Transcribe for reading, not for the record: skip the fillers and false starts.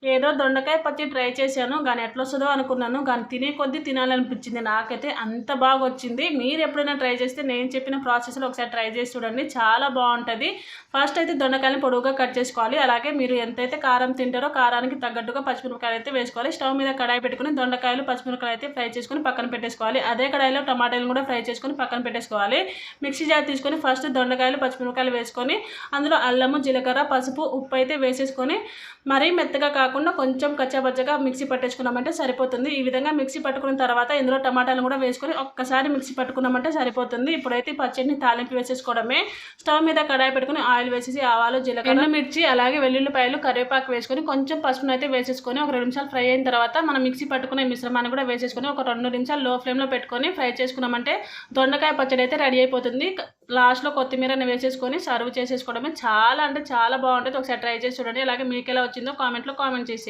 ఏదో దొండకాయ పచ్చడి ట్రై చేశాను. గానీ ఎట్లొస్తదో అనుకున్నాను. గానీ తినే కొద్దీ తినాలనిపించింది. నాకైతే అంత బాగొచ్చింది. మీరు ఎప్పుడైనా ట్రై చేస్తే నేను చెప్పిన ప్రాసెస్‌లో ఒకసారి ట్రై చేసి చూడండి. చాలా బావుంటది. ఫస్ట్ అయితే దొండకాయలని పొడవుగా కట్ చేసుకోవాలి. అలాగే మీరు ఎంతైతే కారం తింటారో కారానికి తగ్గట్టుగా పచ్చిమిరపకాయలైతే వేసుకోవాలి. స్టవ్ మీద కడాయి పెట్టుకొని దొండకాయలు, పచ్చిమిరపకాయలు అయితే ఫ్రై చేసుకొని పక్కన పెట్టేసుకోవాలి. అదే కడాయిలో టమాటాలను కూడా ఫ్రై చేసుకొని పక్కన పెట్టేసుకోవాలి. మిక్సీ జార్ తీసుకొని ఫస్ట్ దొండకాయలు, పచ్చిమిరపకాయలు వేసుకొని అందులో అల్లము, జీలకర్ర, పసుపు, ఉప్పు అయితే వేసేసుకొని మరీ మెత్తగా కాకుండా కొంచెం కచ్చాపచ్చగా మిక్సీ పట్టేసుకున్నామంటే సరిపోతుంది. ఈ విధంగా మిక్సీ పట్టుకున్న తర్వాత ఇందులో టమాటాలు కూడా వేసుకొని ఒక్కసారి మిక్సీ పట్టుకున్నామంటే సరిపోతుంది. ఇప్పుడైతే పచ్చడిని తాలింపు వేసేసుకోవడమే. స్టవ్ మీద కడాయి పెట్టుకుని ఆయిల్ వేసేసి ఆవాలు, జీలకర్ర, మిర్చి, అలాగే వెల్లుల్లిపాయలు, కరివేపాకు వేసుకొని కొంచెం పసుపును అయితే వేసేసుకొని ఒక 2 నిమిషాలు ఫ్రై అయిన తర్వాత మనం మిక్సీ పట్టుకునే మిశ్రమాన్ని కూడా వేసేసుకొని ఒక 2 నిమిషాలు లో ఫ్లేమ్లో పెట్టుకొని ఫ్రై చేసుకున్నామంటే దొండకాయ పచ్చడి అయితే రెడీ అయిపోతుంది. లాస్ట్లో కొత్తిమీరని వేసేసుకొని సర్వ్ చేసేసుకోవడమే. చాలా అంటే చాలా బాగుంటుంది. ఒకసారి ట్రై చేసి చూడండి. అలాగే మీకు ఎలా వచ్చిందో కామెంట్లో కామెంట్ చేసి